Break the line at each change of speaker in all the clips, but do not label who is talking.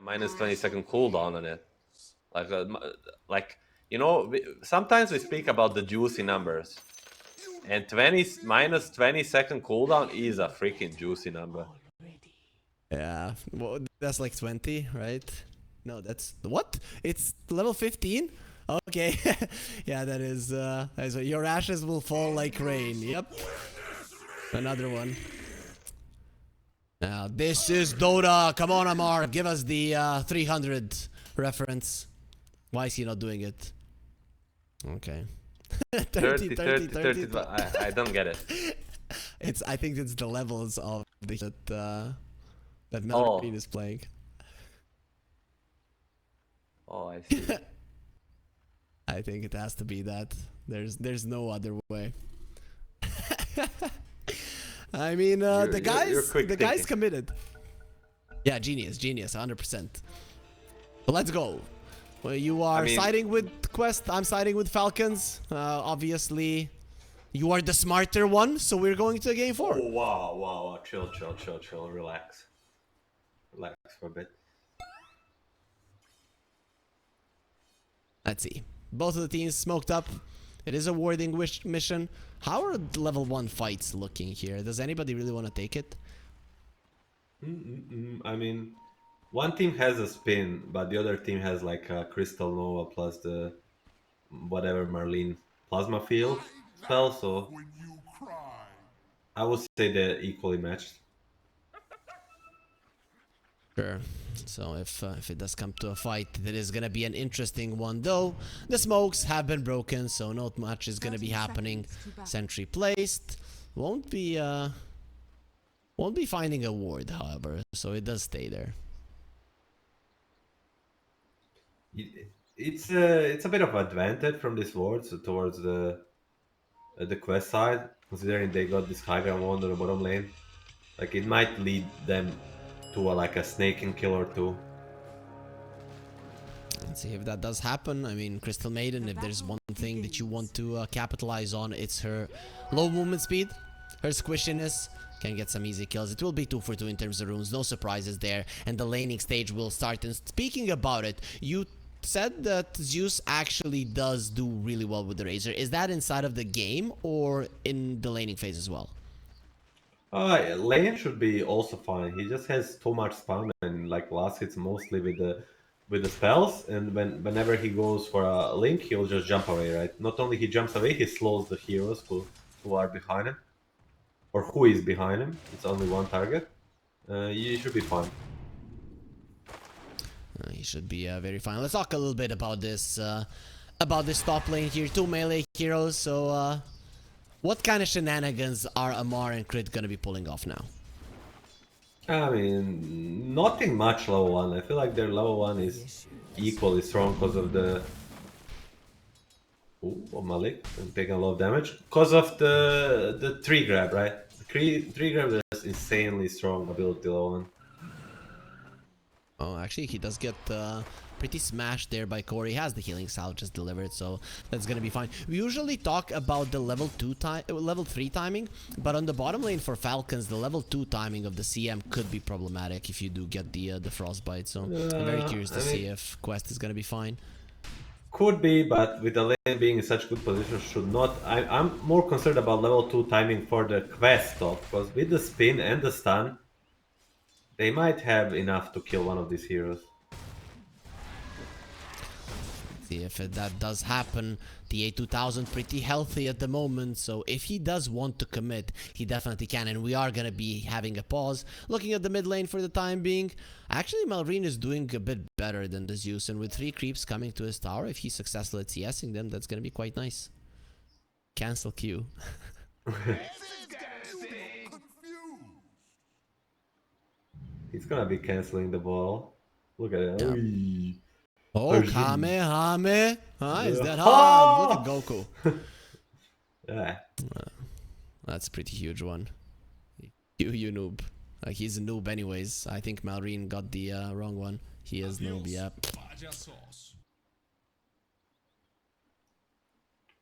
minus 20-second cooldown on it. Like you know, sometimes we speak about the juicy numbers, and minus 20-second cooldown is a freaking juicy number.
Yeah, well, that's like 20, right? No, that's what? It's level 15? Okay. Yeah, that is your ashes will fall like rain. Yep. Another one. Now, this is Dota. Come on, Amar. Give us the 300 reference. Why is he not doing it? Okay. 30, 30, 30.
I don't get it.
I think it's the levels of that Melvin is playing.
Oh, I see.
I think it has to be that. There's no other way. I mean, the guy's committed. Yeah, genius, 100%. But let's go. Well, you are siding with Quest. I'm siding with Falcons. Obviously, you are the smarter one, so we're going to game 4.
Oh, wow. Chill. Relax for a bit.
Let's see. Both of the teams smoked up. It is a warding mission. How are the level 1 fights looking here? Does anybody really want to take it?
I mean, one team has a spin, but the other team has like a Crystal Nova plus the whatever Marlene Plasma Field spell, so I would say they're equally matched.
Sure. So if it does come to a fight, that is gonna be an interesting one. Though the smokes have been broken, so not much is gonna be happening. Sentry placed. Won't be finding a ward, however, so it does stay there.
It's a bit of advantage from this ward towards the Quest side, considering they got this high ground wand on the bottom lane. Like it might lead them to like a snake and kill or two.
Let's see if that does happen. I mean, Crystal Maiden, if there's one thing that you want to capitalize on, it's her low movement speed, her squishiness. Can get some easy kills. It will be 2 for 2 in terms of runes. No surprises there. And the laning stage will start. And speaking about it, you said that Zeus actually does do really well with the Razor. Is that inside of the game or in the laning phase as well?
Lane should be also fine. He just has too much spam and like last hits mostly with the spells. And whenever he goes for a link, he'll just jump away, right? Not only he jumps away, he slows the heroes who are behind him, or who is behind him. It's only one target. You should be fine.
He should be very fine. Let's talk a little bit about this top lane here. 2 melee heroes. So, what kind of shenanigans are Amar and Crit gonna be pulling off now?
I mean, nothing much level 1. I feel like their level 1 is equally strong because of the... Ooh, Malik, I'm taking a lot of damage. Because of the tree grab, right? The tree grab is insanely strong ability level 1.
Oh, actually, he does get pretty smashed there by Corey. He has the healing salve just delivered, so that's gonna be fine. We usually talk about the level 3 timing, but on the bottom lane for Falcons, the level 2 timing of the CM could be problematic if you do get the frostbite. So I'm very curious to see if Quest is gonna be fine.
Could be, but with the lane being in such good position, should not. I'm more concerned about level 2 timing for the Quest top, because with the spin and the stun, they might have enough to kill one of these heroes.
See if that does happen. The A2000 pretty healthy at the moment, so if he does want to commit, he definitely can, and we are gonna be having a pause. Looking at the mid lane for the time being, actually Malrine is doing a bit better than the Zeus, and with 3 creeps coming to his tower, if he's successful at CSing them, that's gonna be quite nice. Cancel Q.
He's gonna be canceling the ball. Look at it.
Yeah. Oh, Kame. Is that hard? Look at Goku.
Yeah.
That's a pretty huge one. You noob. He's a noob anyways. I think Malrine got the wrong one. He is noob, yeah.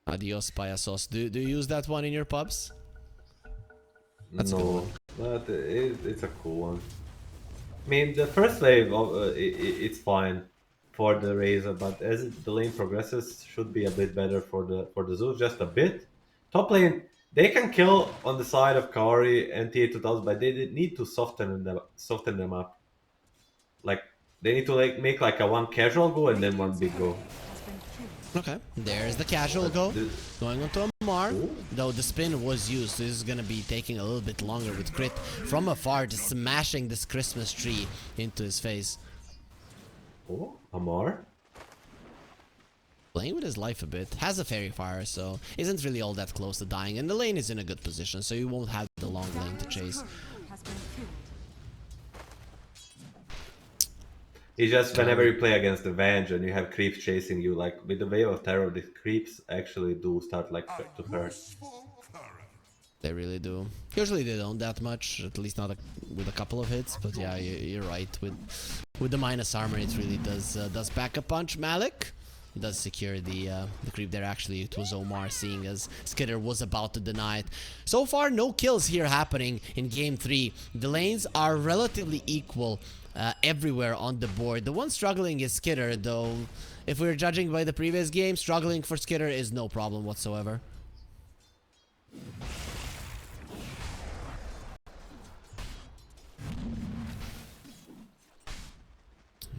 Adios, payasos. Do you use that one in your pubs? That's
no, but it's a cool one. I mean, the first wave of it's fine for the Razor, but as the lane progresses, should be a bit better for the Zeus, just a bit. Top lane, they can kill on the side of Kaori and TA2000, but they need to soften them up. Like they need to like make like a one casual go and then one big go.
Okay, there's the casual
But
go. Going on to Amar.
Ooh.
Though the spin was used, so this is gonna be taking a little bit longer with Crit from afar, just smashing this Christmas tree into his face.
Oh, Amar.
Playing with his life a bit. Has a fairy fire, so isn't really all that close to dying. And the lane is in a good position, so you won't have the long lane to chase.
It's just whenever you play against the Venge and you have creeps chasing you, like with the Wave of Terror, the creeps actually do start like to hurt.
They really do. Usually they don't that much, at least not with a couple of hits. But yeah, you're right. With the minus armor, it really does back a punch. Malik does secure the creep there. Actually, it was Omar, seeing as Skitter was about to deny it. So far, no kills here happening in game 3. The lanes are relatively equal everywhere on the board. The one struggling is Skitter, though. If we're judging by the previous game, struggling for Skitter is no problem whatsoever.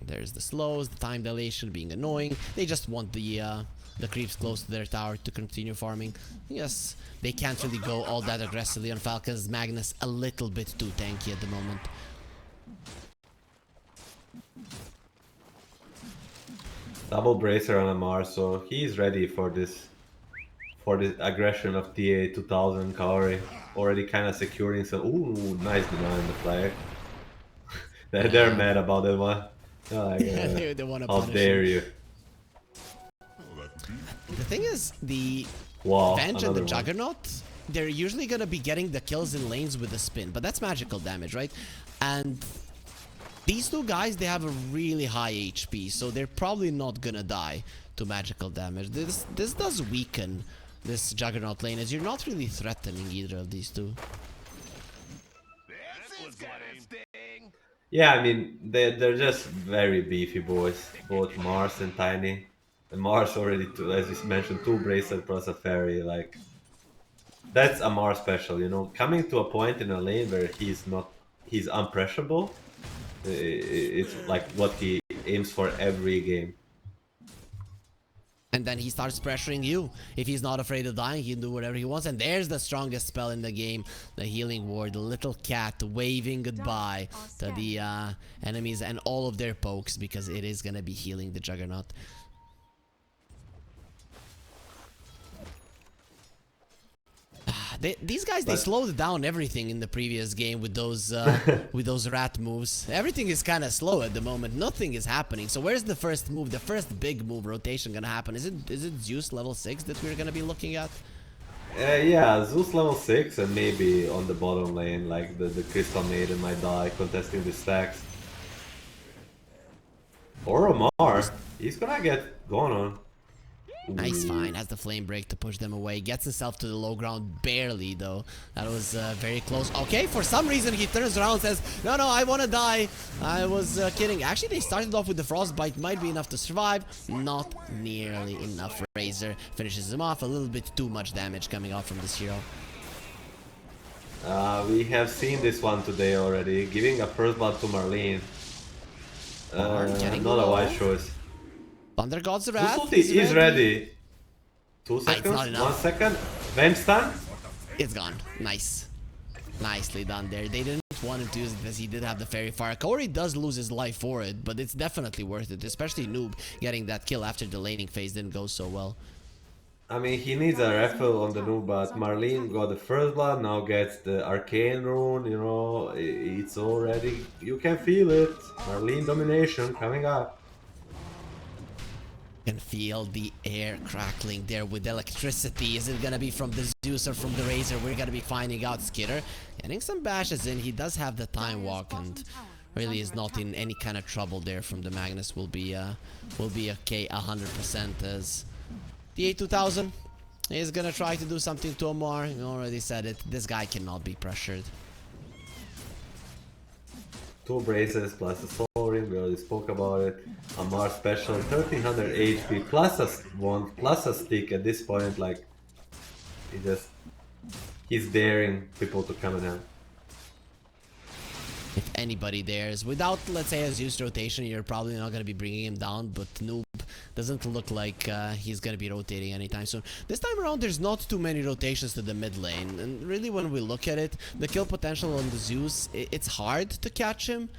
There's the slows, the time dilation being annoying. They just want the creeps close to their tower to continue farming. Yes, they can't really go all that aggressively on Falcons. Magnus a little bit too tanky at the moment.
Double bracer on Amar, so he's ready for this aggression of TA2000 Kaori. Already kind of securing some. Ooh, nice deny on the flag. They're
Yeah.
mad about that one. Like,
Yeah, they want to
how
punish
dare
him.
you?
The thing is, the
Wow,
Venge and the
another one.
Juggernaut, they're usually gonna be getting the kills in lanes with the spin, but that's magical damage, right? And these two guys, they have a really high HP, so they're probably not gonna die to magical damage. This does weaken this Juggernaut lane, as you're not really threatening either of these two.
Yeah, I mean they're just very beefy boys, both Mars and Tiny. And Mars already, as you mentioned, two bracelet plus a fairy. Like that's a Mars special, you know. Coming to a point in a lane where he's unpressable. It's like what he aims for every game.
And then he starts pressuring you. If he's not afraid of dying, he can do whatever he wants. And there's the strongest spell in the game, the Healing Ward, the little cat waving goodbye to the enemies and all of their pokes, because it is gonna be healing the Juggernaut. These guys, they slowed down everything in the previous game with those rat moves. Everything is kind of slow at the moment. Nothing is happening. So where's the first move, the first big move rotation gonna happen? Is it Zeus level 6 that we're gonna be looking at?
Yeah, Zeus level 6 and maybe on the bottom lane, like the Crystal Maiden might die contesting the stacks. Or Omar, he's gonna get going on.
Nice,
Ooh.
fine. Has the flame break to push them away. Gets himself to the low ground barely, though. That was very close. Okay, for some reason he turns around and says, no, I want to die. I was kidding. Actually, they started off with the frostbite. Might be enough to survive. Not nearly enough. Razor finishes him off. A little bit too much damage coming out from this hero.
We have seen this one today already, giving a first blood to Marlene.
Getting
Not a
low.
wise choice.
Thunder God's Wrath
Ulti is ready. 2
it's not
seconds,
enough.
1 second. Venge stun.
It's gone. Nice. Nicely done there. They didn't want him to use it because he did have the Fairy Fire. Kaori does lose his life for it, but it's definitely worth it. Especially Noob getting that kill after the laning phase didn't go so well.
I mean, he needs a refill on the noob, but Marlene got the first blood, now gets the arcane rune, you know, it's already, you can feel it. Marlene domination coming up.
Can feel the air crackling there with electricity. Is it gonna be from the Zeus or from the Razor? We're gonna be finding out. Skitter getting some bashes in. He does have the time walk and really is not in any kind of trouble there from the Magnus. Will be okay 100%, as the A2000 is gonna try to do something to Omar. You already said it. This guy cannot be pressured.
2 braces plus a soul ring, we already spoke about it. Amar special, 1300 HP plus a wand plus a stick at this point, like, he just, he's daring people to come at him.
If anybody dares. Without, let's say, a Zeus rotation, you're probably not going to be bringing him down, but Noob doesn't look like he's going to be rotating anytime soon. This time around, there's not too many rotations to the mid lane, and really when we look at it, the kill potential on the Zeus, it's hard to catch him,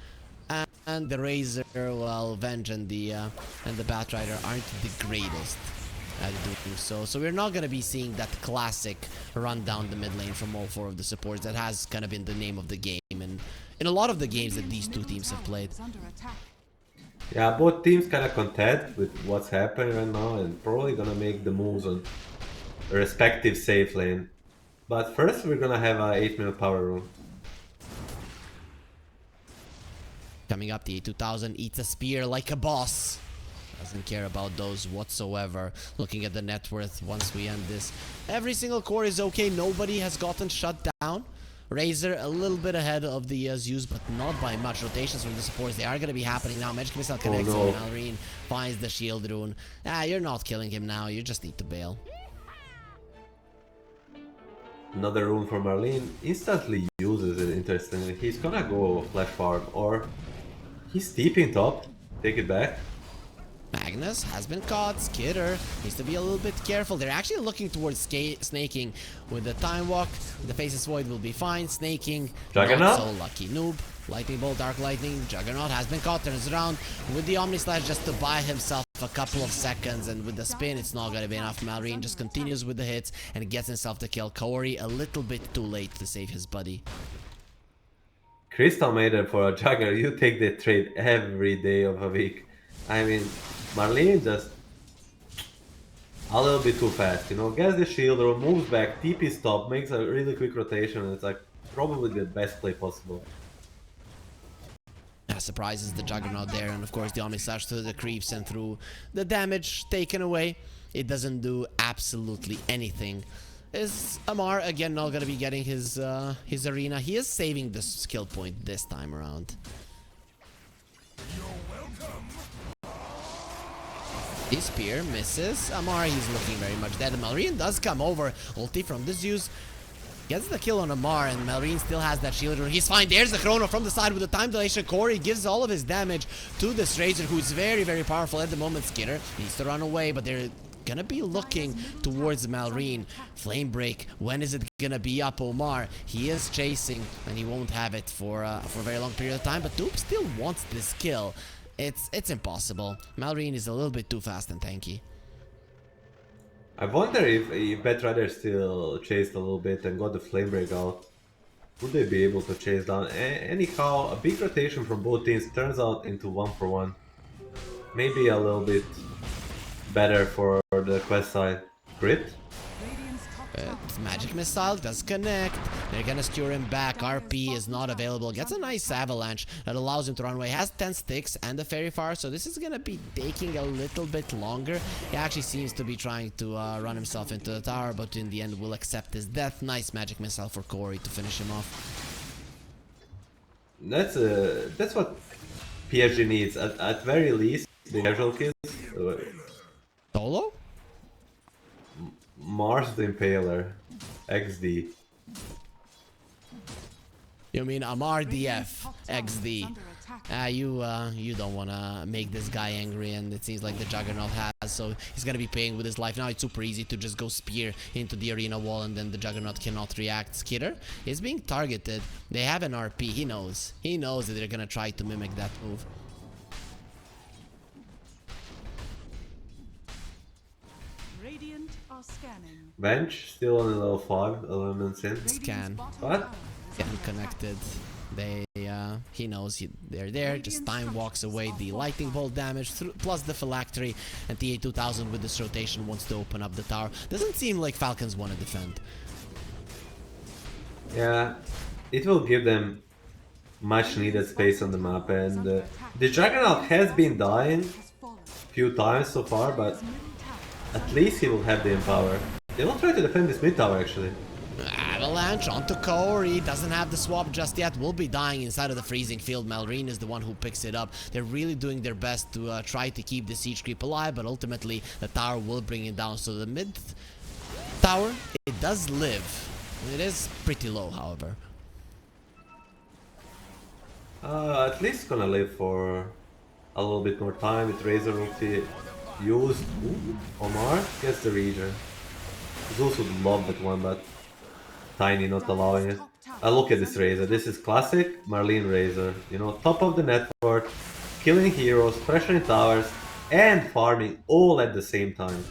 and the Razor, well, Venge and the Batrider aren't the greatest at doing so. So we're not going to be seeing that classic run down the mid lane from all 4 of the supports that has kind of been the name of the game, and in a lot of the games that these 2 teams have played.
Yeah, both teams kind of content with what's happening right now and probably gonna make the moves on a respective safe lane. But first we're gonna have a 8-minute power room.
Coming up, the A2000 eats a spear like a boss. Doesn't care about those whatsoever. Looking at the net worth once we end this. Every single core is okay. Nobody has gotten shut down. Razor a little bit ahead of the Zeus, but not by much. Rotations from the supports, they are going to be happening now. Magic Missile connects,
no.
Malrine finds the shield rune. You're not killing him now, you just need to bail.
Another rune for Marlene instantly uses it, interestingly. He's gonna go flash farm, or he's steeping top. Take it back.
Magnus has been caught. Skitter needs to be a little bit careful. They're actually looking towards snaking with the time walk. The Faceless Void will be fine. Snaking,
Juggernaut?
not so lucky. Noob, Lightning Bolt, Dark Lightning. Juggernaut has been caught. Turns around with the Omni Slash just to buy himself a couple of seconds, and with the spin it's not gonna be enough. Malrine just continues with the hits and gets himself the kill. Kaori a little bit too late to save his buddy.
Crystal Maiden for a Jugger, you take that trade every day of a week. I mean, Marlene just a little bit too fast, you know, gets the shield or moves back, TP stop, makes a really quick rotation, and it's like probably the best play possible.
Surprises the Juggernaut there, and of course the Omni Slash through the creeps and through the damage taken away. It doesn't do absolutely anything. Is Amar again not gonna be getting his arena? He is saving the skill point this time around. His spear misses. Amar, he's looking very much dead. Malrine does come over. Ulti from the Zeus. Gets the kill on Amar, and Malrine still has that shield rune. He's fine. There's the Chrono from the side with the time dilation. Corey gives all of his damage to this Razor, who's very, very powerful at the moment. Skitter needs to run away, but they're gonna be looking towards Malrine. Flame break. When is it gonna be up? Omar, he is chasing, and he won't have it for a very long period of time. But Doop still wants this kill. It's impossible. Malrine is a little bit too fast and tanky.
I wonder if Batrider still chased a little bit and got the flame break out. Would they be able to chase down? Anyhow, a big rotation from both teams turns out into 1-for-1. Maybe a little bit better for the quest side. Crit?
But Magic Missile does connect. They're gonna skewer him back. RP is not available. Gets a nice avalanche that allows him to run away. Has 10 sticks and the Fairy Fire, so this is gonna be taking a little bit longer. He actually seems to be trying to run himself into the tower, but in the end will accept his death. Nice Magic Missile for Corey to finish him off.
That's what PSG needs. At very least, the casualties.
Solo?
Mars the Impaler. XD.
You mean Amar DF XD? You don't wanna make this guy angry, and it seems like the Juggernaut has, so he's gonna be paying with his life. Now it's super easy to just go spear into the arena wall, and then the Juggernaut cannot react. Skitter is being targeted. They have an RP. He knows that they're gonna try to mimic that move.
Bench still on level 5, 11 minutes in.
Scan.
What?
Scan connected. He knows they're there. Just time walks away the lightning bolt damage plus the phylactery, and the A2000 with this rotation wants to open up the tower. Doesn't seem like Falcons want to defend.
Yeah, it will give them much needed space on the map, and the Juggernaut has been dying a few times so far, but at least he will have the empower. They will try to defend this mid tower actually.
avalanche onto Core. He doesn't have the swap just yet. Will be dying inside of the freezing field. Malrine is the one who picks it up. They're really doing their best to try to keep the siege creep alive, but ultimately the tower will bring it down. So the mid tower, it does live. It is pretty low, however.
At least gonna live for a little bit more time with Razor ulti used. Ooh, Omar gets the region. Zeus would love that one, but Tiny not allowing it. Look at this Razor. This is classic Marlene Razor. You know, top of the network, killing heroes, pressuring towers, and farming all at the same time.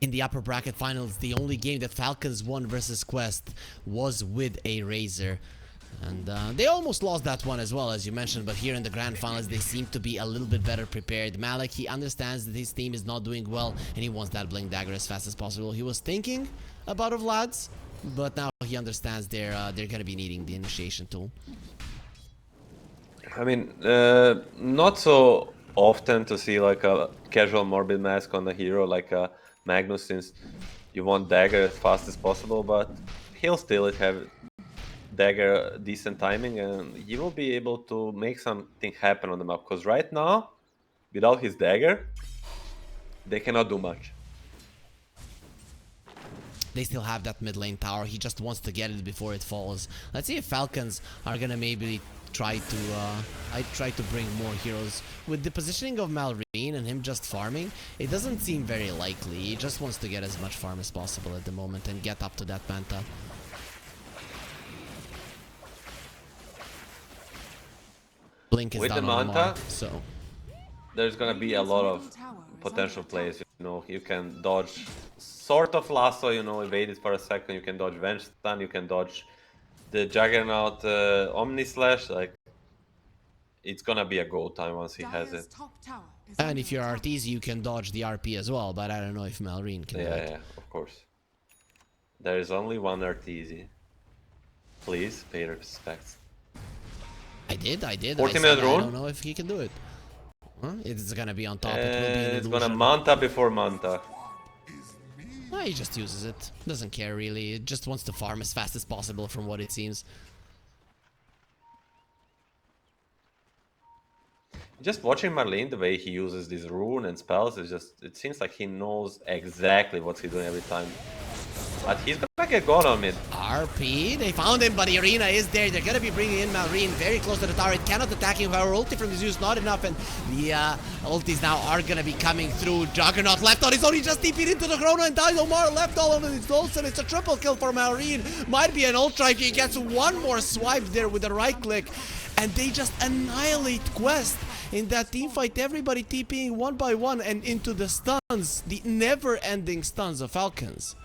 In the upper bracket finals, the only game that Falcons won versus Quest was with a Razor. And they almost lost that one as well, as you mentioned, but here in the grand finals, they seem to be a little bit better prepared. Malik, he understands that his team is not doing well, and he wants that Blink Dagger as fast as possible. He was thinking about Vlad's, but now he understands they're gonna be needing the initiation tool.
I mean, not so often to see like a casual Morbid Mask on a hero like Magnus, since you want Dagger as fast as possible, but he'll still have Dagger decent timing, and he will be able to make something happen on the map, because right now, without his Dagger, they cannot do much.
They still have that mid lane tower. He just wants to get it before it falls. Let's see if Falcons are gonna maybe try to bring more heroes. With the positioning of Malrine and him just farming, it doesn't seem very likely. He just wants to get as much farm as possible at the moment and get up to that Penta. Blink is
With the
down on
Manta,
Mar, so
there's gonna be a lot of potential plays. You know, you can dodge sort of lasso, you know, evade it for a second. You can dodge Venge Stun. You can dodge the Juggernaut Omni Slash. Like, it's gonna be a go time once he has it.
and if you're Arteezy, you can dodge the RP as well. But I don't know if Malrine can.
Yeah, yeah, of course. There is only one Arteezy. Please pay respects.
I did.
40-minute
I
rune?
don't know if he can do it. Huh? It's gonna be on top. It will be an
It's gonna
illusion.
Manta before Manta.
He just uses it. Doesn't care really. It just wants to farm as fast as possible from what it seems.
Just watching Marlene, the way he uses these rune and spells, is just, it seems like he knows exactly what he's doing every time. But he's gonna get God on mid.
RP, they found him, but the arena is there. They're gonna be bringing in Malrine very close to the tower. It cannot attack him. However, ulti from the Zeus not enough, and the ultis now are gonna be coming through. Juggernaut left on his own. He just TP'd into the Chrono and dies. Omar left all on his ults, and it's a triple kill for Malrine. Might be an ultra if he gets one more swipe there with the right click, and they just annihilate Quest. In that team fight, everybody TPing one by one and into the stuns, the never-ending stuns of Falcons.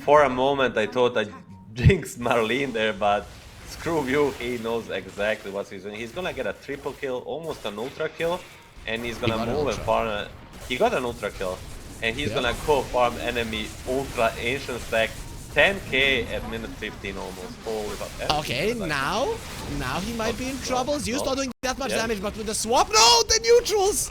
For a moment, I thought I jinxed Marlene there, but screw you, he knows exactly what he's doing. He's gonna get a triple kill, almost an ultra kill, and he's gonna move and farm. He got an ultra kill, and he's gonna go farm enemy ultra ancient stack 10k at minute 15 almost. Holy fuck.
Okay, now he might be in trouble. Zeus not doing that much
Yeah.
damage, but with the swap, no, the neutrals!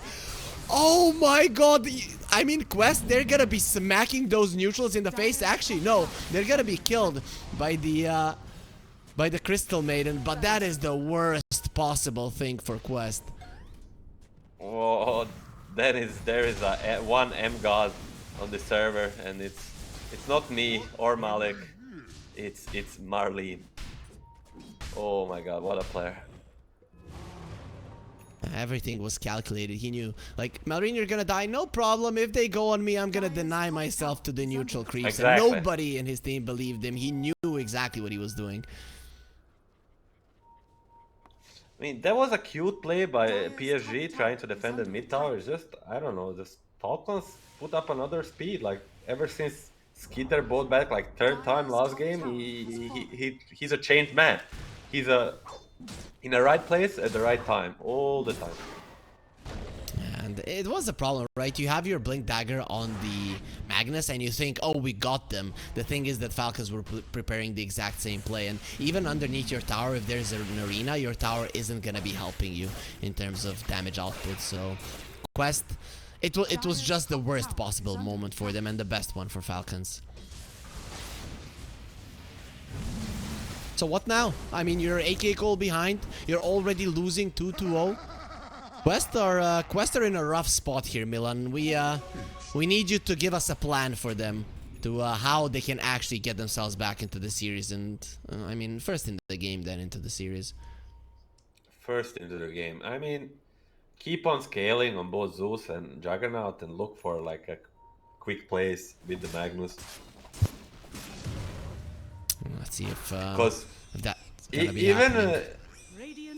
Oh my god, I mean, Quest, they're gonna be smacking those neutrals in the face. Actually, no, they're gonna be killed by the Crystal Maiden, but that is the worst possible thing for Quest.
Oh, there is a one M god on the server, and it's not me or Malik, it's Marlene. Oh my god, what a player.
Everything was calculated. He knew, like, Malrine, you're gonna die, no problem. If they go on me, I'm gonna deny myself to the neutral creeps.
Exactly.
And nobody in his team believed him. He knew exactly what he was doing.
I mean, that was a cute play by PSG trying to defend the mid tower. It's just, I don't know, the Falcons put up another speed. Like, ever since Skitter bought back like third time last game, he's a changed man. He's in the right place at the right time, all the time.
And it was a problem, right? You have your Blink Dagger on the Magnus and you think, oh, we got them. The thing is that Falcons were preparing the exact same play. And even underneath your tower, if there's an arena, your tower isn't going to be helping you in terms of damage output. So, Quest, it was just the worst possible moment for them and the best one for Falcons. So what now? I mean, you're AK goal behind. You're already losing 2-0. Quest are in a rough spot here, Milan. We need you to give us a plan for them to how they can actually get themselves back into the series. And I mean, first in the game, then into the series.
First into the game. I mean, keep on scaling on both Zeus and Juggernaut and look for like a quick plays with the Magnus.
Let's see if
Because
that's gonna be happening.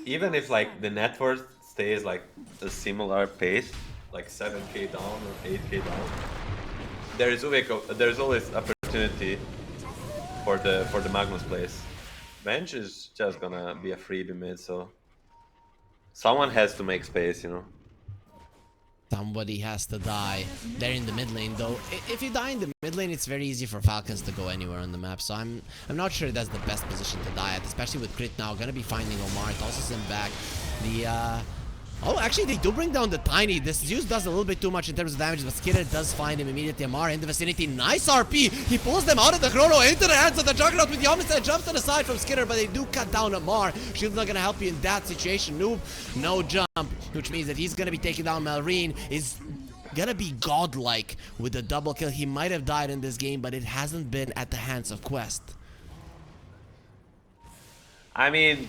even if like the net worth stays like a similar pace, like 7k down or 8k down, there's always opportunity for the Magnus plays. Bench is just gonna be a freebie mid, so someone has to make space, you know.
Somebody has to die. They're in the mid lane though. If you die in the mid lane, it's very easy for Falcons to go anywhere on the map. So I'm not sure that's the best position to die at, especially with Crit now. Gonna be finding Omar. It also sent back the oh, actually, they do bring down the Tiny. This Zeus does a little bit too much in terms of damage, but Skitter does find him immediately. Amar in the vicinity. Nice RP. He pulls them out of the chrono into the hands of the Juggernaut with the Omnicide. Jumps to the side from Skitter, but they do cut down Amar. Shield's not going to help you in that situation. Noob, no jump, which means that he's going to be taking down Malrine. Is going to be godlike with a double kill. He might have died in this game, but it hasn't been at the hands of Quest.
I mean,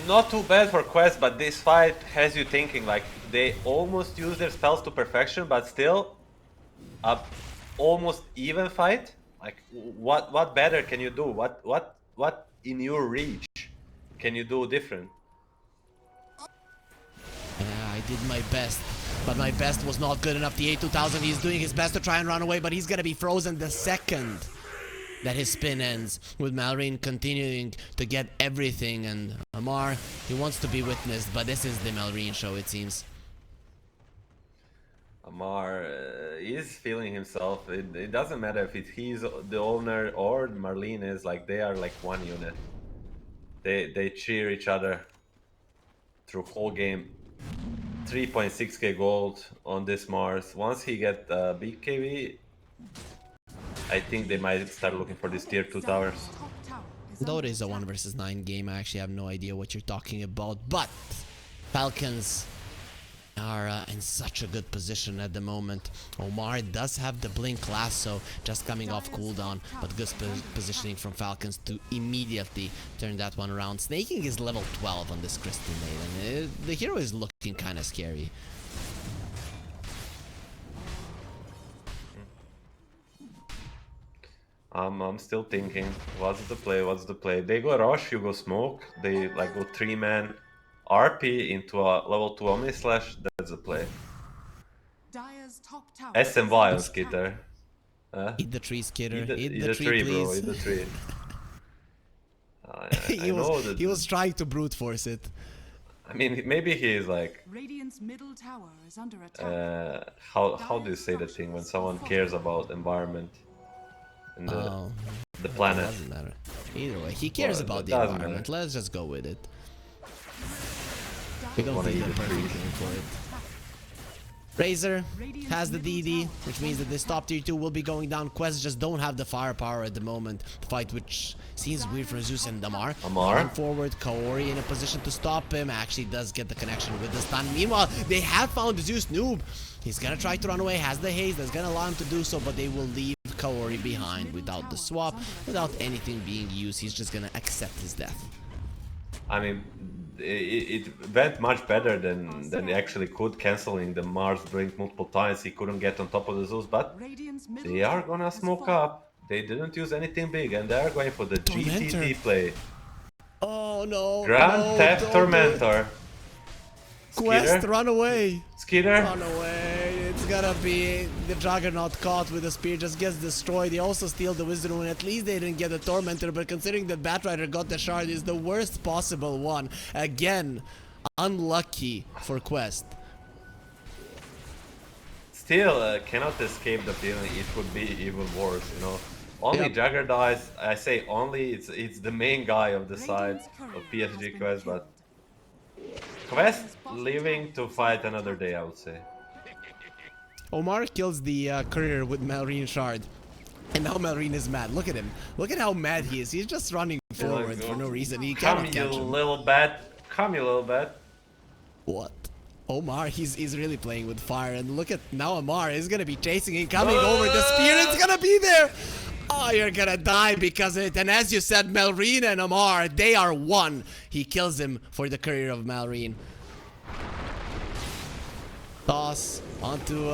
not too bad for Quest, but this fight has you thinking like they almost use their spells to perfection, but still a almost even fight. Like what better can you do? What in your reach can you do different?
Yeah, I did my best, but my best was not good enough. The A2000, he's doing his best to try and run away, but he's gonna be frozen the second that his spin ends, with Malrine continuing to get everything. And Amar, he wants to be witnessed, but this is the Malrine show, it seems.
Amar is feeling himself. It doesn't matter if he's the owner or Marlene is, like they are like one unit. They cheer each other through whole game. 3.6k gold on this Mars. Once he get big KV, I think they might start looking for these tier 2 towers.
Though it is a 1 versus 9 game, I actually have no idea what you're talking about. But Falcons are in such a good position at the moment. Omar does have the blink lasso just coming off cooldown, but good positioning from Falcons to immediately turn that one around. Snaking is level 12 on this Crystal Maiden. The hero is looking kind of scary.
I'm still thinking, what's the play? They go rush, you go smoke, they like go 3-man RP into a level 2 Omni Slash, that's the play. SMY on Skitter.
Eat the tree, Skitter.
Eat
the
the tree, bro,
please.
eat the tree.
He was trying to brute force it.
I mean, maybe he is like,
Radiant's middle tower is under attack.
how do you say the thing when someone cares about environment and the planet?
Doesn't matter. Either way, he cares
Well,
about
it
the
doesn't
environment.
matter.
Let's just go with it. We don't
Wanna
need
eat
a
the
perfect
tree.
name for it. Razor has the DD, which means that this top tier 2 will be going down. Quest just don't have the firepower at the moment to fight, which seems weird for Zeus and Amar. Moving forward, Kaori in a position to stop him. Actually does get the connection with the stun. Meanwhile, they have found Zeus Noob. He's gonna try to run away, has the haze that's gonna allow him to do so, but they will leave Kaori behind without the swap, without anything being used. He's just gonna accept his death.
I mean, it went much better than he actually could, canceling the Mars blink multiple times. He couldn't get on top of the Zeus, but they are gonna smoke up. They didn't use anything big, and they are going for the GTT play.
Oh no!
Grand Theft Tormentor.
Quest, run away!
Skitter.
Run away! It's gonna be the Juggernaut caught with the spear, just gets destroyed. They also steal the Wizard Rune. At least they didn't get the Tormentor, but considering that Batrider got the shard, is the worst possible one. Again, unlucky for Quest.
Still cannot escape the feeling it could be even worse, you know. Only Jagger dies. I say only, it's the main guy of the side of PSG Quest, but Quest living to fight another day, I would say.
Omar kills the courier with Malrine Shard. And now Malrine is mad. Look at him. Look at how mad he is. He's just running forward for no reason. He
Come,
cannot
you
catch him.
little bat. Come, you little bat.
What? Omar, he's really playing with fire. And look at now Amar is gonna be chasing him, coming over. The Spirit's gonna be there. Oh, you're gonna die because of it. And as you said, Malrine and Amar, they are one. He kills him for the career of Malrine. Toss onto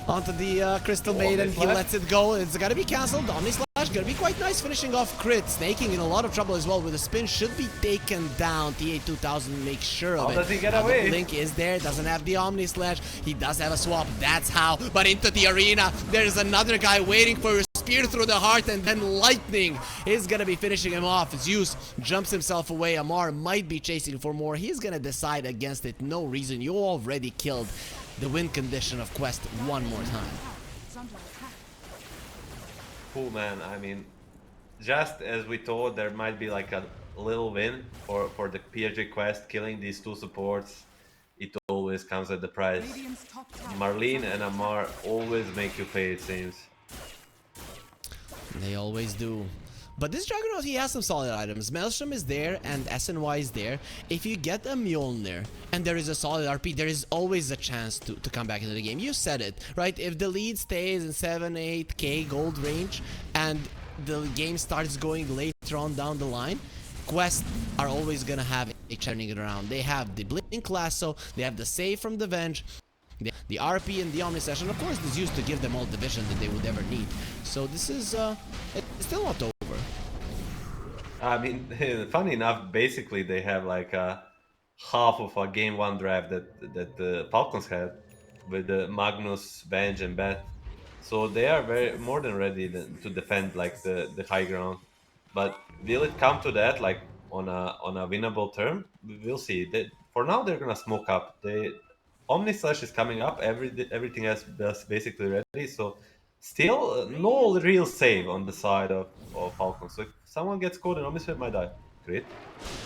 the Crystal Maiden. He lets it go. It's gonna be cancelled. Omni Slash gonna be quite nice, finishing off crit. Snaking in a lot of trouble as well with the spin. Should be taken down. TA2000 makes sure of it.
How does he get away?
Link is there. Doesn't have the Omni Slash. He does have a swap. That's how. But into the arena, there's another guy waiting for a spear through the heart, and then Lightning is gonna be finishing him off. Zeus jumps himself away. Amar might be chasing for more. He's gonna decide against it. No reason. You already killed the win condition of Quest one more time.
Cool, man. I mean, just as we thought, there might be like a little win for the PSG Quest, killing these two supports. It always comes at the price. Marlene and Amar always make you pay, it seems.
They always do. But this Juggernaut, he has some solid items. Maelstrom is there and SNY is there. If you get a Mjolnir and there is a solid RP, there is always a chance to come back into the game. You said it, right? If the lead stays in 7-8k gold range and the game starts going later on down the line, Quests are always gonna have a turning it around. They have the Blink Lasso, they have the save from the Venge, the RP and the Omni Slash, and of course this used to give them all the vision that they would ever need. So this is it's still not over.
I mean, funny enough, basically they have like a half of a game one draft that the Falcons had with the Magnus, Benj, and Bet. So they are very more than ready to defend like the high ground. But will it come to that, like on a winnable term? We'll see. For now, they're gonna smoke up. Omni Slash is coming up. Everything else is basically ready. So still no real save on the side of Falcons. So if someone gets caught, and Omni Slash might die. Great.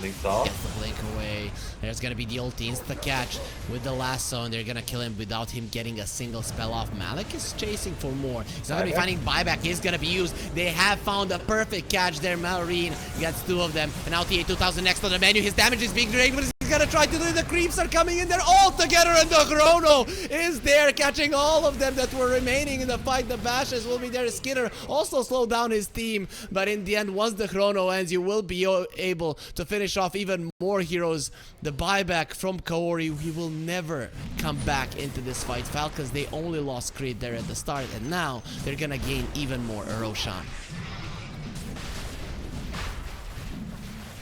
Links off.
Gets the blink away. There's gonna be the ulti insta catch with the lasso, and they're gonna kill him without him getting a single spell off. Malik is chasing for more. He's not gonna be finding buyback. He's gonna be used. They have found a perfect catch there. Malrine gets two of them, and now TA2000 next on the menu. His damage is being drained, but he's gonna try to do it. The creeps are coming in there all together, and the Chrono is there, catching all of them that were remaining in the fight. The Bashes will be there. Skinner also slowed down his team, but in the end, once the Chrono ends, you will be able to finish off even more heroes. The buyback from Kaori, he will never come back into this fight. Falcons, they only lost Creed there at the start, and now they're gonna gain even more. Roshan.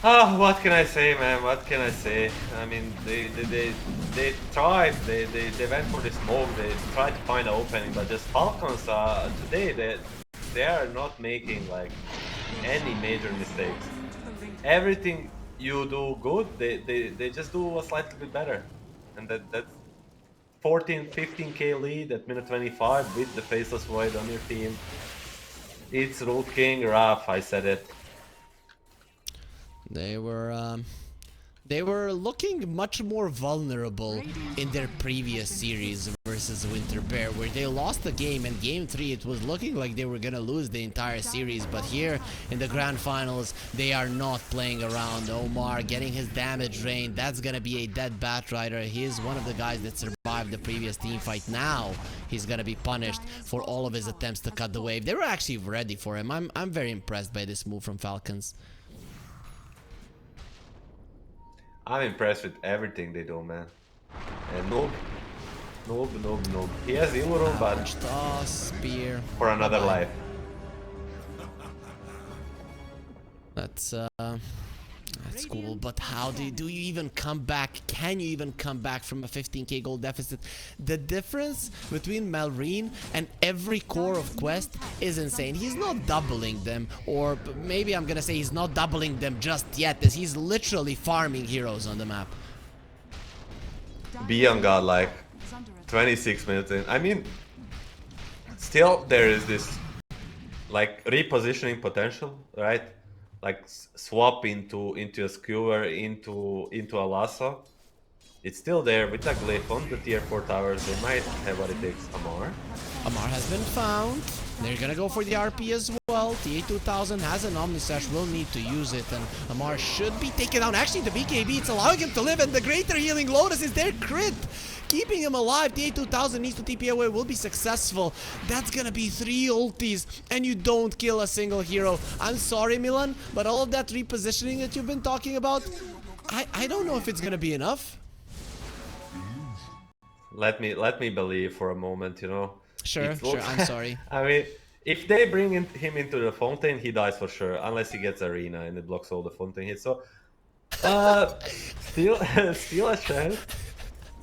Ah, what can I say, man? What can I say? I mean, they tried. They went for the smoke. They tried to find an opening, but just Falcons today they are not making like any major mistakes. Everything you do good, they just do a slightly bit better, and that's 14-15k lead at minute 25 with the Faceless Void on your team. It's Root King rough. I said it.
They were looking much more vulnerable in their previous series versus Winter Bear, where they lost the game. In game 3 it was looking like they were gonna lose the entire series, but here in the grand finals they are not playing around. Omar getting his damage drained, that's gonna be a dead Batrider. He is one of the guys that survived the previous team fight. Now he's gonna be punished for all of his attempts to cut the wave. They were actually ready for him. I'm very impressed by this move from Falcons.
I'm impressed with everything they do, man. And noob. He has Illurum, but
Toss, spear.
for another life.
That's cool, but how do you even come back? Can you even come back from a 15k gold deficit? The difference between Malrine and every core of Quest is insane. He's not doubling them, or maybe I'm gonna say he's not doubling them just yet, as he's literally farming heroes on the map.
Beyond God, like 26 minutes in. I mean, still there is this like repositioning potential, right? Like swap into a skewer, into a lasso. It's still there with a glyph on the tier 4 towers. They might have what it takes. Amar.
Amar has been found. They're gonna go for the RP as well. TA2000 has an Omnisash, will need to use it, and Amar should be taken down. Actually, the BKB, it's allowing him to live, and the Greater Healing Lotus is their crit, keeping him alive. TA2000 needs to TP away, will be successful. That's gonna be 3 ultis, and you don't kill a single hero. I'm sorry, Milan, but all of that repositioning that you've been talking about, I don't know if it's gonna be enough.
Let me believe for a moment, you know.
Sure, I'm sorry.
I mean, if they bring him into the fountain, he dies for sure, unless he gets arena and it blocks all the fountain hits. So, still a chance.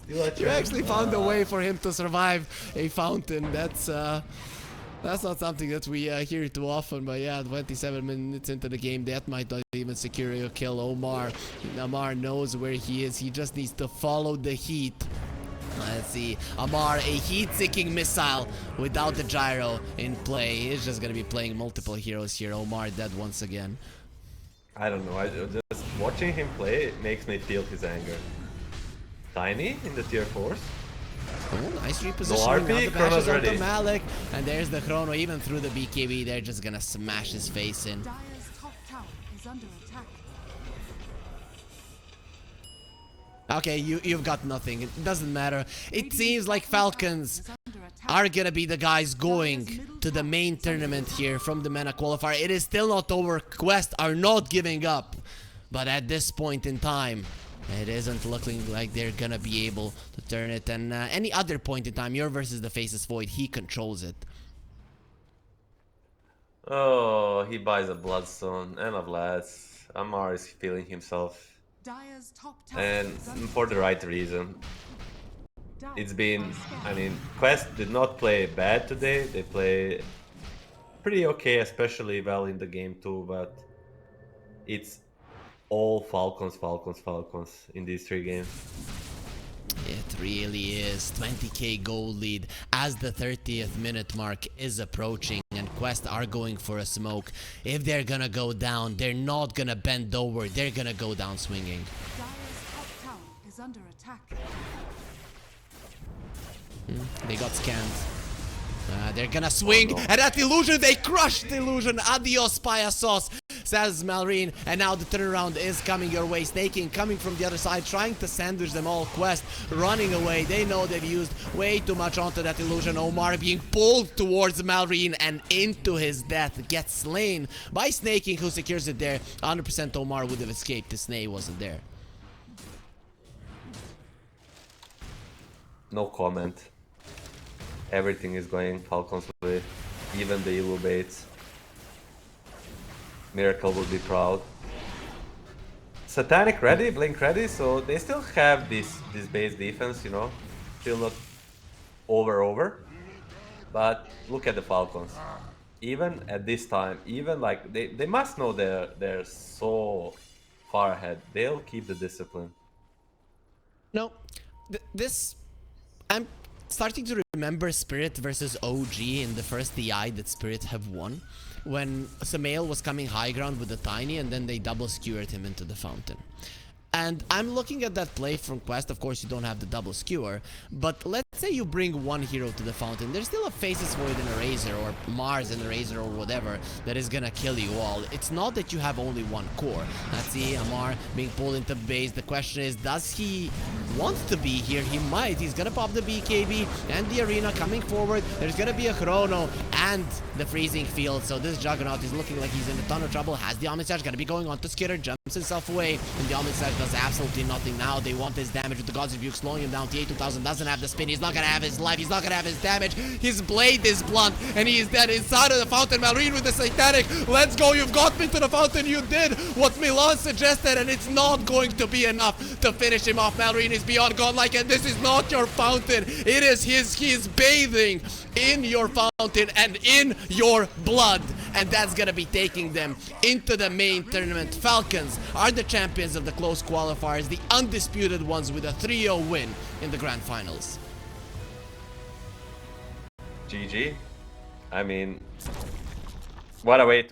You actually found a way for him to survive a fountain. That's not something that we hear too often, but yeah, 27 minutes into the game, that might not even secure a kill. Amar knows where he is. He just needs to follow the heat. Let's see, Amar, a heat-seeking missile without the gyro in play. He's just gonna be playing multiple heroes here. Omar dead once again.
I don't know, just watching him play makes me feel his anger. Tiny in the tier 4s.
Oh, nice repositioning.
No RP,
now the
Chrono's
bashes onto
ready.
Malik, and there's the Chrono. Even through the BKB, they're just gonna smash his face in.
Dire's top tower is under attack.
Okay, you've got nothing. It doesn't matter. It seems like Falcons are gonna be the guys going to the main tournament here from the MENA qualifier. It is still not over. Quest are not giving up. But at this point in time, it isn't looking like they're gonna be able to turn it. And any other point in time, you're versus the Faceless Void, he controls it.
Oh, he buys a Bloodstone and a Blast. Amar is feeling himself.
Dire's top tower
And
is under
for the right reason.
Dire
It's been,
are scared.
I mean, Quest did not play bad today. They play pretty okay, especially well in the game too, but it's all Falcons in these 3 games.
It really is. 20k goal lead as the 30th minute mark is approaching, and Quest are going for a smoke. If they're gonna go down, they're not gonna bend over. They're gonna go down swinging.
Dire's top tower is under attack.
They got scanned. They're gonna swing, and at Illusion, they crushed Illusion. Adios, Paya Sauce, says Malrine. And now the turnaround is coming your way. Snaking coming from the other side, trying to sandwich them all. Quest running away. They know they've used way too much onto that Illusion. Omar being pulled towards Malrine and into his death. Gets slain by Snaking, who secures it there. 100% Omar would have escaped if Snake wasn't there.
No comment. Everything is going Falcons way. Even the Elu baits. Miracle would be proud. Satanic ready, Blink ready, so they still have this base defense, you know. Still not over. But look at the Falcons. Even at this time, even like they must know they're so far ahead. They'll keep the discipline.
No, I'm starting to remember Spirit versus OG in the first DI that Spirit have won, when Samael was coming high ground with the Tiny and then they double skewered him into the fountain. And I'm looking at that play from Quest. Of course, you don't have the double skewer, but let's say you bring one hero to the fountain. There's still a Faceless Void and a Razor, or Mars and a Razor, or whatever, that is gonna kill you all. It's not that you have only one core. Let's see Amar being pulled into base. The question is, does he want to be here? He might. He's gonna pop the BKB and the arena coming forward. There's gonna be a Chrono and the freezing field. So this Juggernaut is looking like he's in a ton of trouble. Has the Omnisash, gonna be going on to Skitter, jumps himself away, and the Omnisash does absolutely nothing now. They want his damage with the God's Rebuke, slowing him down. TA2000 doesn't have the spin. He's not gonna have his life. He's not gonna have his damage. His blade is blunt, and he is dead inside of the fountain. Malrine with the Satanic. Let's go. You've got me to the fountain. You did what Milan suggested, and it's not going to be enough to finish him off. Malrine is beyond godlike, and this is not your fountain. It is his. He is bathing in your fountain and in your blood, and that's gonna be taking them into the main tournament. Falcons are the champions of the close qualifiers, the undisputed ones, with a 3-0 win in the grand finals.
GG. I mean, what a way to